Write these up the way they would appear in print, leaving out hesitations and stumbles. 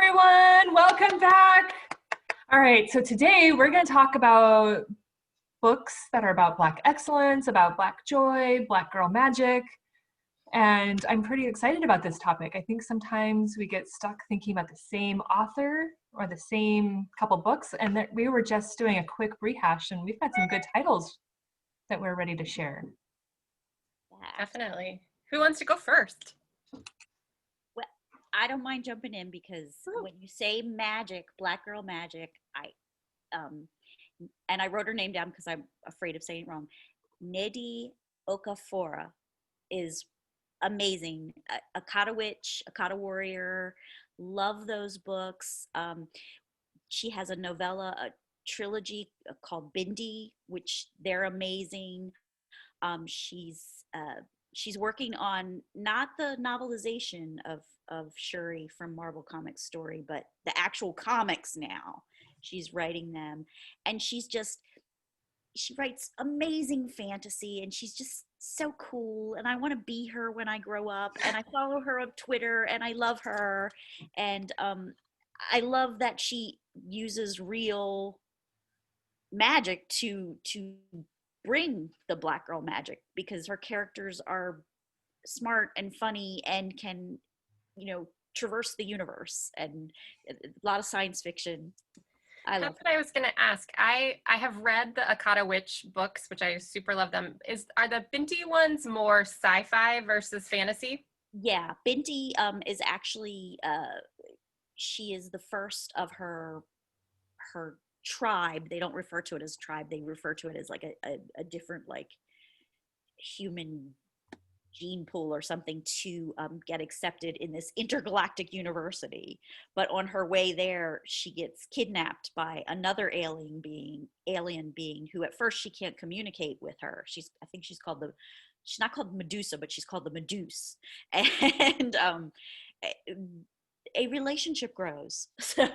everyone, welcome back. All right, so today we're going to talk about books that are about Black excellence, about Black joy, Black girl magic, and I'm pretty excited about this topic. I think sometimes we get stuck thinking about the same author or the same couple books, and that we were just doing a quick rehash, and we've got some good titles that we're ready to share. Definitely. Who wants to go first? Well, I don't mind jumping in because when you say magic, Black girl magic, and I wrote her name down because I'm afraid of saying it wrong. Nnedi Okorafor is amazing. Akata Witch, Akata Warrior, love those books. She has a novella, a trilogy called Benti, which they're amazing. She's working on not the novelization of Shuri from Marvel Comics story, but the actual comics now. She's writing them, and she writes amazing fantasy, and she's just so cool, and I want to be her when I grow up, and I follow her on Twitter, and I love her, and I love that she uses real magic to bring the Black girl magic, because her characters are smart and funny and can, traverse the universe, and a lot of science fiction. That's what I was going to ask. I have read the Akata Witch books, which I super love them. Are the Benti ones more sci-fi versus fantasy? Yeah, Benti is actually she is the first of her tribe. They don't refer to it as tribe, they refer to it as like a different like human gene pool or something to get accepted in this intergalactic university. But on her way there, she gets kidnapped by another alien being who at first she can't communicate with her. She's not called Medusa, but she's called the Medusa, and a relationship grows. So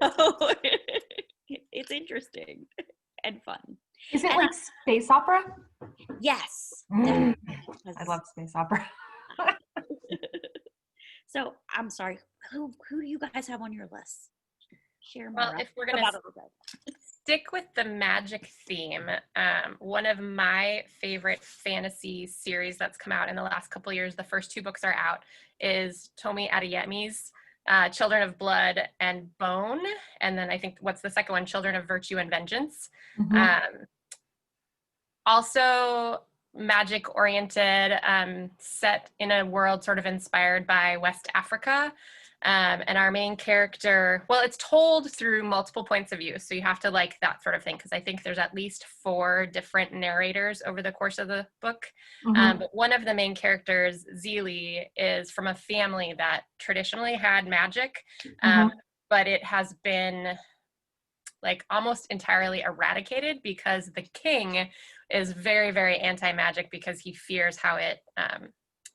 it's interesting and fun. Is it like space opera? Yes. I love space opera. So I'm sorry. Who do you guys have on your list? Share more. Well, if we're gonna stick with the magic theme, one of my favorite fantasy series that's come out in the last couple of years, the first two books are out, is Tomi Adeyemi's Children of Blood and Bone, and then I think what's the second one, Children of Virtue and Vengeance. Mm-hmm. Also magic oriented, set in a world sort of inspired by West Africa, and our main character, well, it's told through multiple points of view, so you have to like that sort of thing, because I think there's at least 4 different narrators over the course of the book. Mm-hmm. But one of the main characters, Zili, is from a family that traditionally had magic, mm-hmm. But it has been like almost entirely eradicated because the king is very, very anti-magic, because he fears how it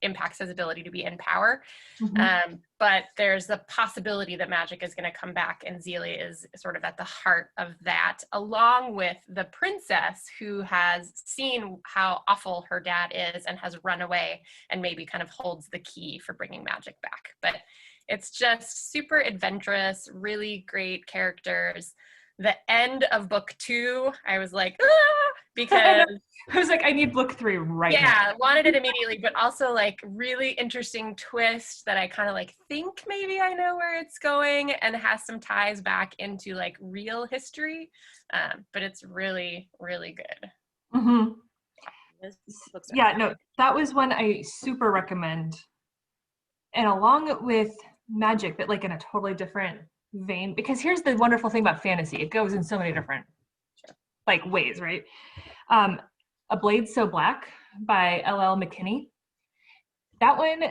impacts his ability to be in power. Mm-hmm. But there's the possibility that magic is going to come back, and Zili is sort of at the heart of that, along with the princess who has seen how awful her dad is and has run away and maybe kind of holds the key for bringing magic back. But it's just super adventurous, really great characters. The end of book 2, I was like, because I was like, I need book 3 right now. Yeah, wanted it immediately, but also like really interesting twist that I kind of like think maybe I know where it's going, and has some ties back into like real history, but it's really, really good. Mm-hmm. Yeah, no, that was one I super recommend. And along with magic, but like in a totally different vein, because here's the wonderful thing about fantasy, it goes in so many different like ways, right? A Blade So Black by L.L. McKinney. That one,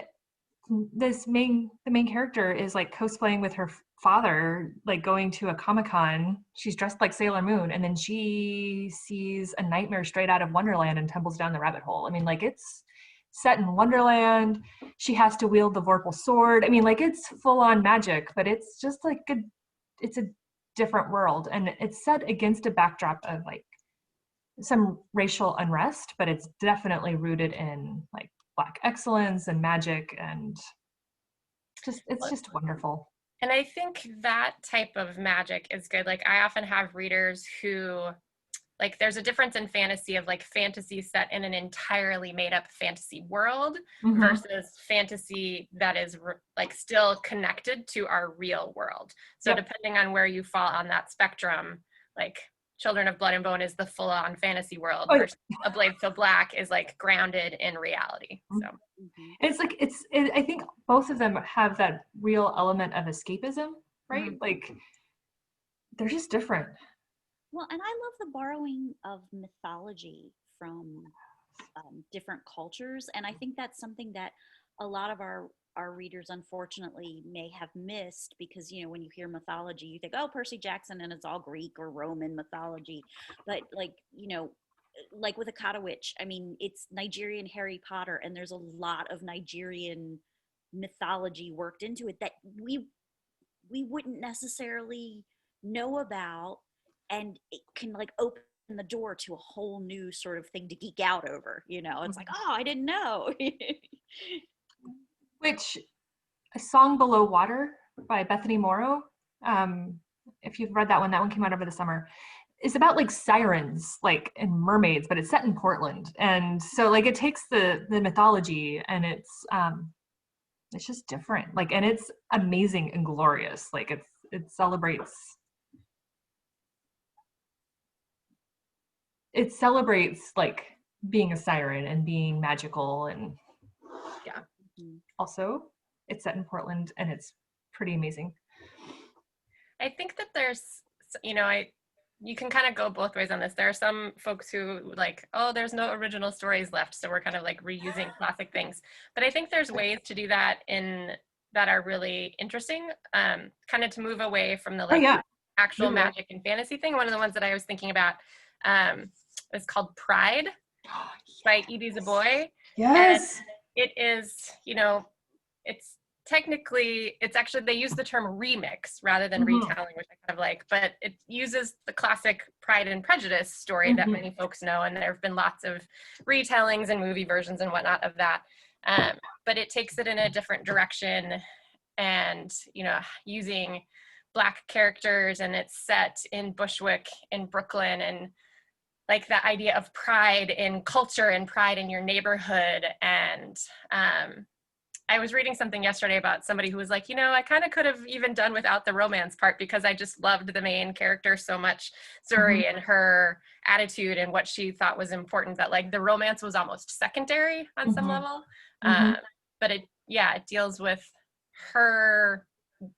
the main character is like cosplaying with her father, like going to a Comic-Con. She's dressed like Sailor Moon, and then she sees a nightmare straight out of Wonderland and tumbles down the rabbit hole. I mean, like, it's set in Wonderland. She has to wield the Vorpal sword. I mean, like, it's full-on magic, but it's just like it's a different world, and it's set against a backdrop of like some racial unrest, but it's definitely rooted in like Black excellence and magic, and it's just wonderful. And I think that type of magic is good. Like I often have readers who, like there's a difference in fantasy of like fantasy set in an entirely made up fantasy world versus fantasy that is like still connected to our real world. So depending on where you fall on that spectrum, like Children of Blood and Bone is the full on fantasy world versus A Blade So Black is like grounded in reality. So it's like, I think both of them have that real element of escapism, right? Like they're just different. Well, and I love the borrowing of mythology from different cultures. And I think that's something that a lot of our readers, unfortunately, may have missed because, you know, when you hear mythology, you think, oh, Percy Jackson, and it's all Greek or Roman mythology. But like, you know, like with Akata Witch, I mean, it's Nigerian Harry Potter, and there's a lot of Nigerian mythology worked into it that we wouldn't necessarily know about, and it can like open the door to a whole new sort of thing to geek out over, you know. It's like, oh, I didn't know. Which, A Song Below Water by Bethany Morrow, if you've read that one came out over the summer, is about like sirens, like, and mermaids, but it's set in Portland. And so like it takes the mythology and it's just different, like, and it's amazing and glorious. Like it celebrates like being a siren and being magical, and also it's set in Portland and it's pretty amazing. I think that there's, you know, you can kind of go both ways on this. There are some folks who like, oh, there's no original stories left, so we're kind of like reusing classic things. But I think there's ways to do that that are really interesting, kind of to move away from the like actual magic and fantasy thing. One of the ones that I was thinking about is called Pride by Nnedi Zoboi. Yes. And it is, you know, it's actually, they use the term remix rather than retelling, which I kind of like, but it uses the classic Pride and Prejudice story that many folks know, and there have been lots of retellings and movie versions and whatnot of that. But it takes it in a different direction and, you know, using Black characters, and it's set in Bushwick in Brooklyn, and like the idea of pride in culture and pride in your neighborhood. And I was reading something yesterday about somebody who was like, you know, I kind of could have even done without the romance part because I just loved the main character so much, Zuri, and her attitude and what she thought was important, that like the romance was almost secondary on some level. But it deals with her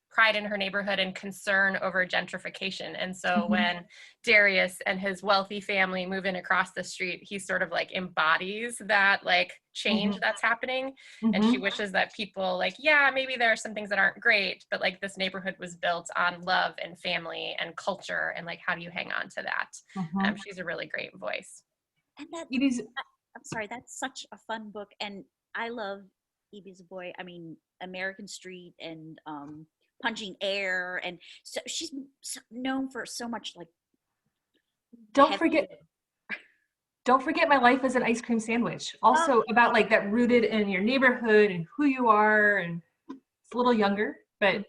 pride in her neighborhood and concern over gentrification. And so when Darius and his wealthy family move in across the street, he sort of like embodies that like change that's happening. And she wishes that people like, yeah, maybe there are some things that aren't great, but like this neighborhood was built on love and family and culture. And like, how do you hang on to that? She's a really great voice. And I'm sorry, that's such a fun book. And I love Nnedi Zoboi. I mean, American Street and Punching Air, and so she's known for so much like. Don't forget My Life as an Ice Cream Sandwich. Also about like that rooted in your neighborhood and who you are, and it's a little younger, but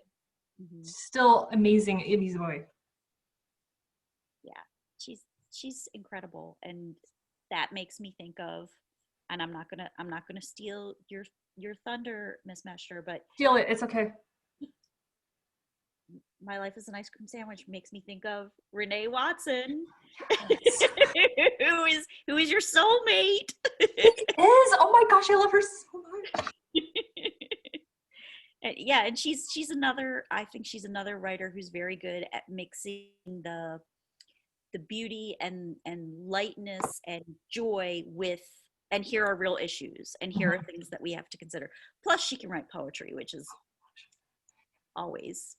still amazing. Nnedi Zoboi. Yeah, she's incredible, and that makes me think of, and I'm not gonna steal your thunder, Miss Meschter, but steal it. It's okay. My Life as an Ice Cream Sandwich makes me think of Rene Watson, who is your soulmate. It is. Oh my gosh, I love her so much. And she's another. I think she's another writer who's very good at mixing the beauty and lightness and joy with. And here are real issues, and here are things that we have to consider. Plus, she can write poetry, which is always,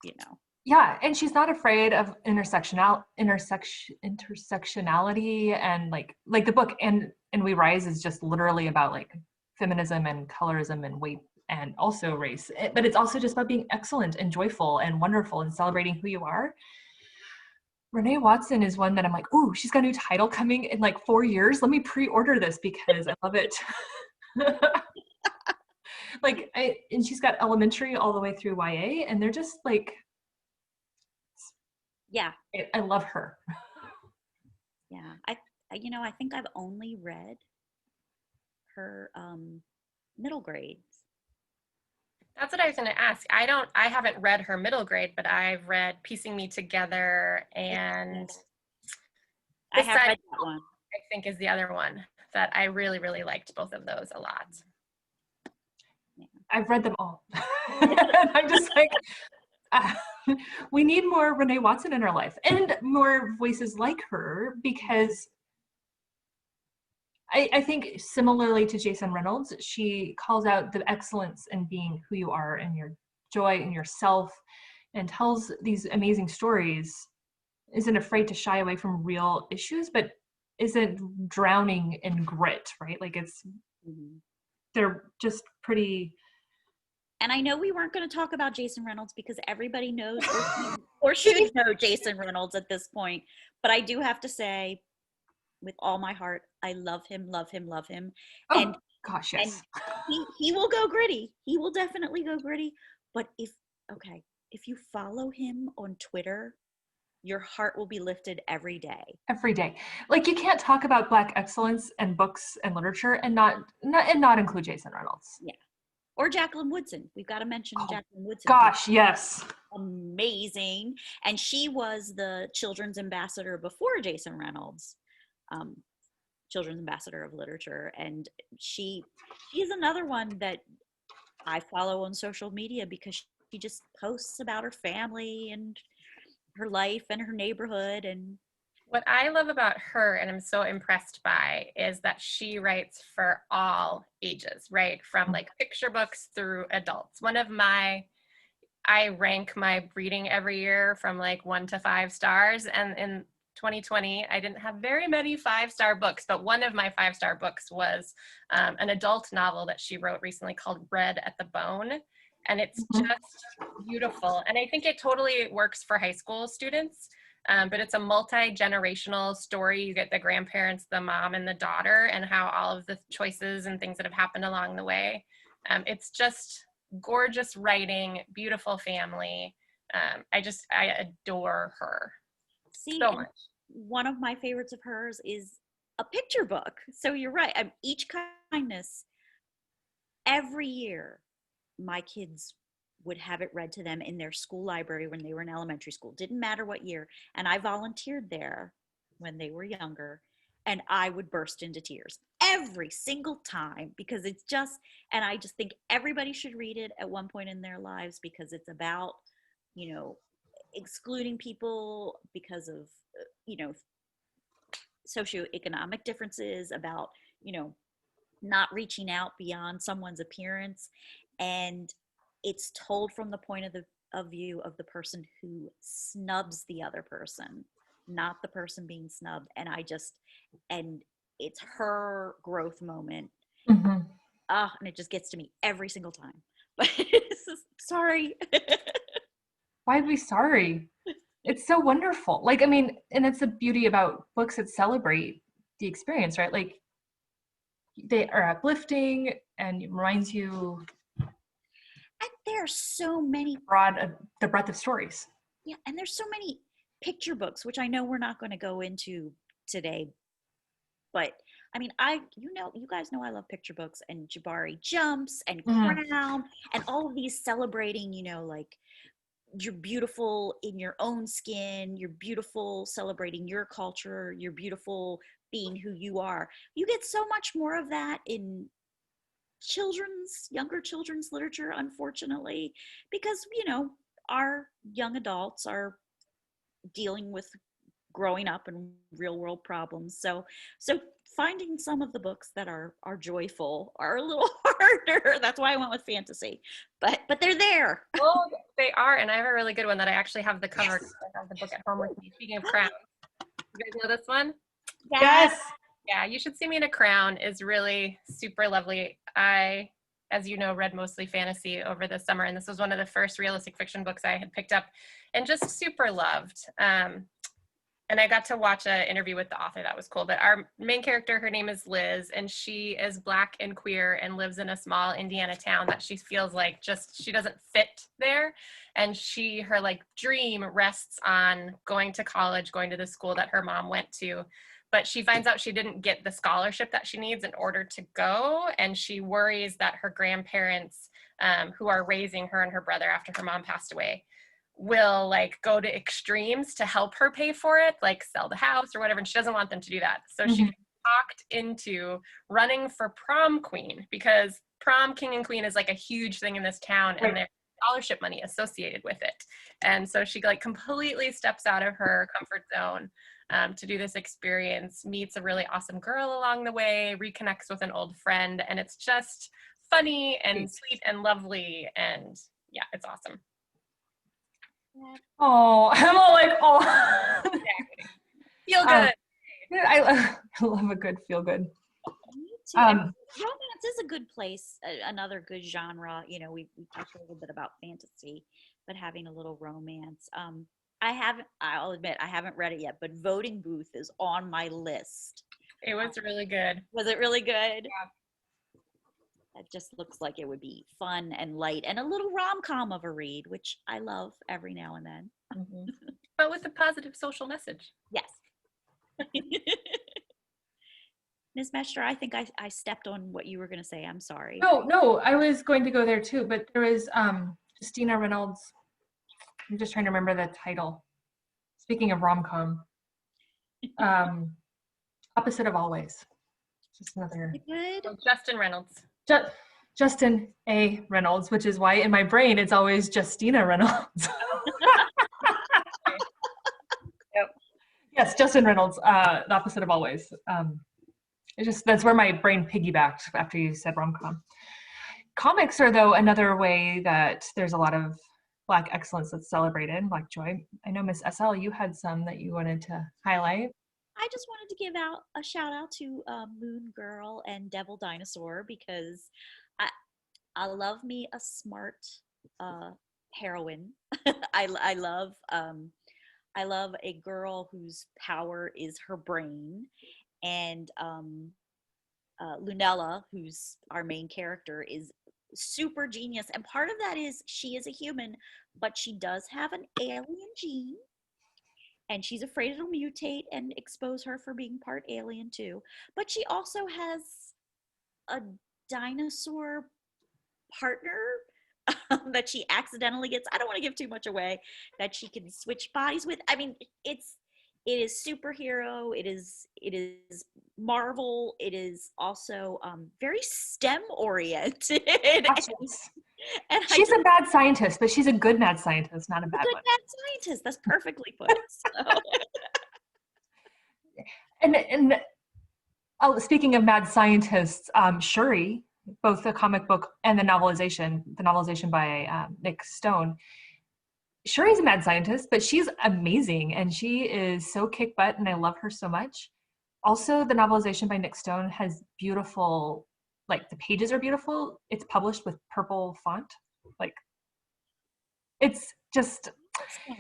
you know. Yeah, and she's not afraid of intersectionality, and like the book and We Rise is just literally about like feminism and colorism and weight and also race, but it's also just about being excellent and joyful and wonderful and celebrating who you are. Rene Watson is one that I'm like, ooh, she's got a new title coming in like 4 years. Let me pre-order this because I love it. Like, and she's got elementary all the way through YA, and they're just like, yeah, I love her. Yeah, I think I've only read her middle grades. That's what I was going to ask. I haven't read her middle grade, but I've read Piecing Me Together, and I have read that one. I think is the other one that I really, really liked both of those a lot. Yeah. I've read them all. I'm just like, we need more Rene Watson in our life and more voices like her, because I think similarly to Jason Reynolds, she calls out the excellence in being who you are and your joy in yourself, and tells these amazing stories, isn't afraid to shy away from real issues, but isn't drowning in grit, right? Like they're just pretty. And I know we weren't going to talk about Jason Reynolds because everybody knows or should know Jason Reynolds at this point. But I do have to say, with all my heart, I love him, love him, love him. Oh, and gosh, yes. And he will go gritty. He will definitely go gritty. But if you follow him on Twitter, your heart will be lifted every day. Every day. Like, you can't talk about Black excellence and books and literature and not include Jason Reynolds. Yeah. Or Jaqueline Woodson. We've got to mention Jaqueline Woodson. Gosh, yes. Amazing. And she was the children's ambassador before Jason Reynolds, children's ambassador of literature. And she's another one that I follow on social media because she just posts about her family and her life and her neighborhood. And what I love about her, and I'm so impressed by, is that she writes for all ages, right? From like picture books through adults. I rank my reading every year from like 1 to 5 stars. And in 2020, I didn't have very many 5-star books, but one of my 5-star books was an adult novel that she wrote recently called Bread at the Bone. And it's just beautiful. And I think it totally works for high school students. But it's a multi-generational story. You get the grandparents, the mom, and the daughter, and how all of the choices and things that have happened along the way. It's just gorgeous writing, beautiful family. I adore her so much. One of my favorites of hers is a picture book. So you're right. Each Kindness, every year, my kids would have it read to them in their school library when they were in elementary school. Didn't matter what year. And I volunteered there when they were younger, and I would burst into tears every single time because it's just, and I just think everybody should read it at one point in their lives because it's about, excluding people because of, socioeconomic differences, about, not reaching out beyond someone's appearance. And it's told from the point of view of the person who snubs the other person, not the person being snubbed. And it's her growth moment. And it just gets to me every single time. But sorry. Why be sorry? It's so wonderful. Like, I mean, and it's the beauty about books that celebrate the experience, right? Like, they are uplifting and it reminds you. And there are so many the breadth of stories. Yeah, and there's so many picture books, which I know we're not going to go into today. But I mean, you guys know I love picture books and Jabari Jumps and Crown and all of these celebrating, like you're beautiful in your own skin, you're beautiful celebrating your culture, you're beautiful being who you are. You get so much more of that in younger children's literature, unfortunately, because, our young adults are dealing with growing up and real world problems. So finding some of the books that are joyful are a little harder. That's why I went with fantasy, but they're there. Well, they are. And I have a really good one that I actually have the cover. Yes. I have the book at home with me. Speaking of crowns, you guys know this one? Yes. Yeah, You Should See Me in a Crown is really super lovely. I, as you know, read mostly fantasy over the summer, and this was one of the first realistic fiction books I had picked up and just super loved. And I got to watch an interview with the author. That was cool. But our main character, her name is Liz, and she is Black and queer and lives in a small Indiana town that she feels like just, she doesn't fit there. And her like dream rests on going to college, going to the school that her mom went to. But she finds out she didn't get the scholarship that she needs in order to go. And she worries that her grandparents, who are raising her and her brother after her mom passed away, will like go to extremes to help her pay for it, like sell the house or whatever, and she doesn't want them to do that. So she talked into running for prom queen, because prom king and queen is like a huge thing in this town, and there's scholarship money associated with it. And so she like completely steps out of her comfort zone to do this experience, meets a really awesome girl along the way, reconnects with an old friend, and it's just funny and sweet and lovely, and yeah, it's awesome. Oh, I'm all like, oh. Exactly. Feel good. I love a good feel good. Me too. Romance is a good place, another good genre. You know, we talked a little bit about fantasy, but having a little romance. I'll admit, I haven't read it yet, but Voting Booth is on my list. It was really good. Was it really good? Yeah. It just looks like it would be fun and light and a little rom-com of a read, which I love every now and then. But with a positive social message. Yes. Ms. Meschter, I think I stepped on what you were going to say. I'm sorry. No, I was going to go there too, but there was Justina Reynolds. I'm just trying to remember the title. Speaking of rom-com, Opposite of Always. Just another. Good. Oh, Justin Reynolds. Justin A. Reynolds, which is why in my brain it's always Justina Reynolds. Yep. Yes, Justin Reynolds, The Opposite of Always. That's where my brain piggybacked after you said rom-com. Comics are, though, another way that there's a lot of Black excellence that's celebrated, Black joy. I know, Miss SL, you had some that you wanted to highlight. I just wanted to give out a shout out to Moon Girl and Devil Dinosaur, because I love me a smart heroine. I love a girl whose power is her brain, and Lunella, who's our main character, is super genius. And part of that is she is a human, but she does have an alien gene. And she's afraid it'll mutate and expose her for being part alien too. But she also has a dinosaur partner that she accidentally gets. I don't want to give too much away, that she can switch bodies with. I mean, it is superhero. It is Marvel. It is also very STEM oriented. And she's a mad scientist, but she's a good mad scientist, not a bad one. Mad scientist. That's perfectly put. So. And speaking of mad scientists, Shuri, both the comic book and the novelization by Nick Stone. Shuri's a mad scientist, but she's amazing, and she is so kick butt, and I love her so much. Also, the novelization by Nick Stone has beautiful, like the pages are beautiful. It's published with purple font. Like, it's just, guys,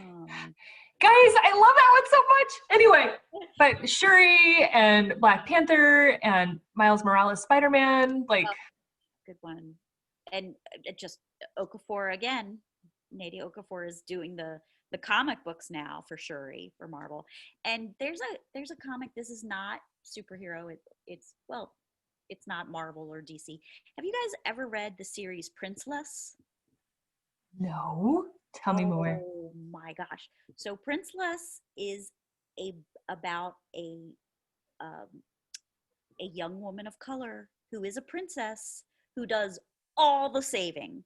I love that one so much. Anyway, but Shuri and Black Panther and Miles Morales Spider-Man, like. Good one. And just Okafor again. Nnedi Okorafor is doing the comic books now for Shuri, for Marvel. And there's a comic, this is not superhero, it's not Marvel or DC. Have you guys ever read the series Princeless? No. Tell me more. Oh my gosh. So Princeless is about a young woman of color who is a princess who does all the saving.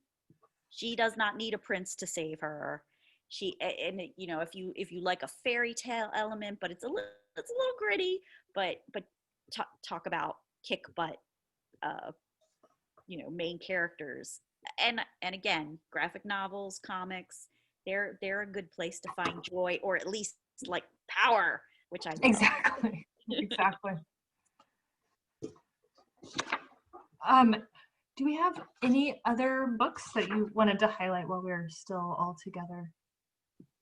She does not need a prince to save her. If you like a fairy tale element, but it's a little gritty, but talk about kick butt, main characters. And again, graphic novels, comics, they're a good place to find joy, or at least like power, which I love. Exactly. Do we have any other books that you wanted to highlight while we're still all together?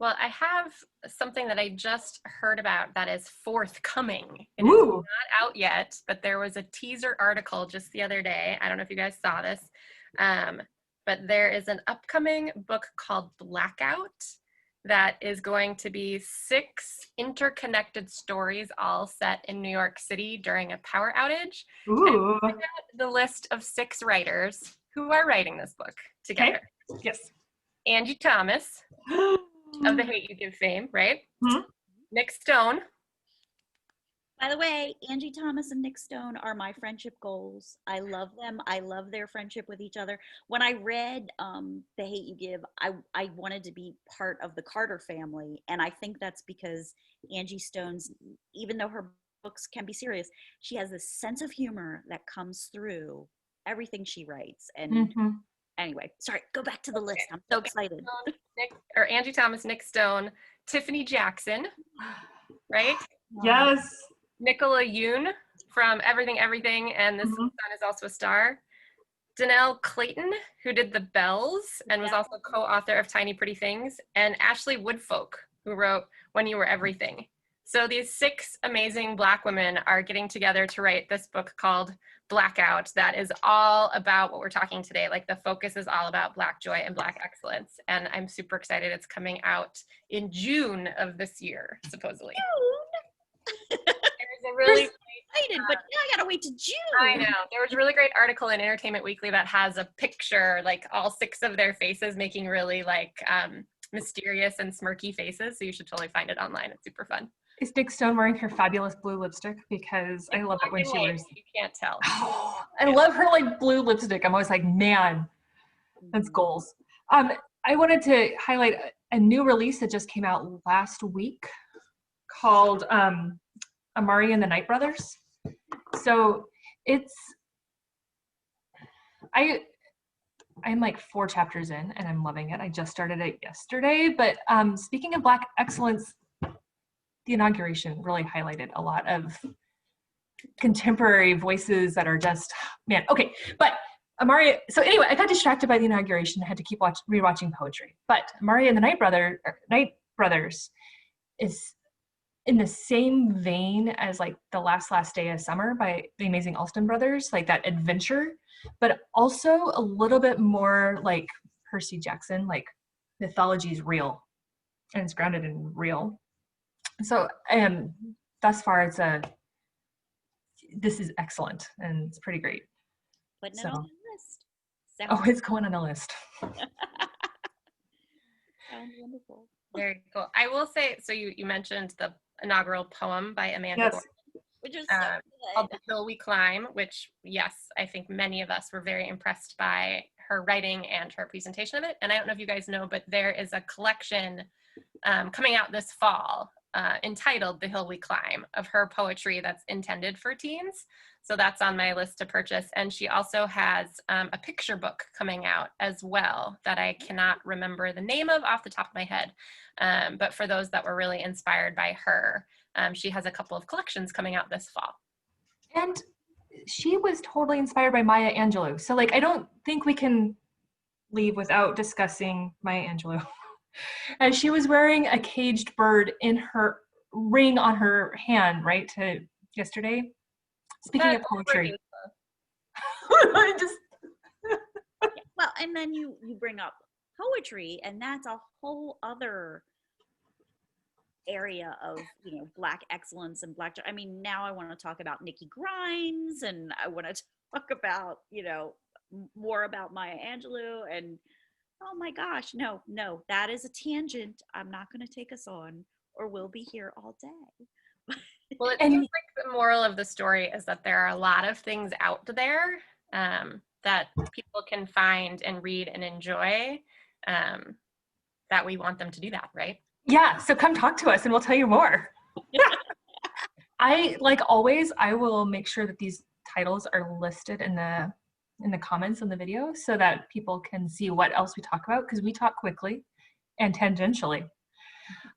Well, I have something that I just heard about that is forthcoming. It is Ooh. not out yet, but there was a teaser article just the other day. I don't know if you guys saw this, but there is an upcoming book called Blackout that is going to be 6 interconnected stories all set in New York City during a power outage. Ooh. And I got the list of 6 writers who are writing this book together. Okay. Yes. Angie Thomas of the Hate You Give fame, right? Mhm. Nick Stone. By the way, Angie Thomas and Nick Stone are my friendship goals. I love them. I love their friendship with each other. When I read The Hate You Give, I wanted to be part of the Carter family. And I think that's because Angie Stone's, even though her books can be serious, she has this sense of humor that comes through everything she writes. And anyway, sorry, go back to the list. I'm so excited. Angie Thomas, Nick Stone, Tiffany Jackson, right? Yes. Nicola Yoon from Everything Everything and This Sun is Also a Star. Danelle Clayton, who did The Bells and was also co-author of Tiny Pretty Things, and Ashley Woodfolk, who wrote When You Were Everything. So these 6 amazing Black women are getting together to write this book called Blackout that is all about what we're talking today. Like the focus is all about Black joy and Black excellence. And I'm super excited. It's coming out in June of this year, supposedly. There's a really excited, but now I gotta wait to June. I know. There was a really great article in Entertainment Weekly that has a picture, like all 6 of their faces making really like mysterious and smirky faces. So you should totally find it online. It's super fun. Is Nick Stone wearing her fabulous blue lipstick? Because I love it when she wears. You can't tell. Oh, I love her like blue lipstick. I'm always like, man, that's goals. I wanted to highlight a new release that just came out last week called Amari and the Night Brothers. So it's, I'm like 4 chapters in and I'm loving it. I just started it yesterday, but speaking of Black excellence, the inauguration really highlighted a lot of contemporary voices that are just, man, okay. But Amari, so anyway, I got distracted by the inauguration. I had to keep rewatching poetry. But Amari and the Night Brothers is in the same vein as like The Last Day of Summer by the Amazing Alston Brothers, like that adventure, but also a little bit more like Percy Jackson, like mythology is real and it's grounded in real. So thus far this is excellent and it's pretty great. Putting it on the list. It's going on a list. Sounds wonderful. Very cool. I will say, so you mentioned the inaugural poem by Amanda Gorman, which is so called The Hill We Climb, which, yes, I think many of us were very impressed by her writing and her presentation of it. And I don't know if you guys know, but there is a collection coming out this fall entitled The Hill We Climb of her poetry that's intended for teens. So that's on my list to purchase. And she also has a picture book coming out as well that I cannot remember the name of off the top of my head. But for those that were really inspired by her, she has a couple of collections coming out this fall. And she was totally inspired by Maya Angelou. So like, I don't think we can leave without discussing Maya Angelou. And she was wearing a caged bird in her ring on her hand, right, to yesterday. Speaking of poetry. Well, and then you bring up poetry, and that's a whole other area of, Black excellence and Black. I mean, now I want to talk about Nikki Grimes, and I want to talk about, more about Maya Angelou, and oh my gosh, no, that is a tangent I'm not going to take us on, or we'll be here all day. Well, it seems like the moral of the story is that there are a lot of things out there that people can find and read and enjoy, that we want them to do that, right? Yeah, so come talk to us and we'll tell you more. Like always, I will make sure that these titles are listed in the comments on the video so that people can see what else we talk about, because we talk quickly and tangentially.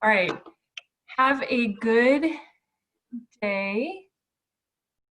All right, have a good day.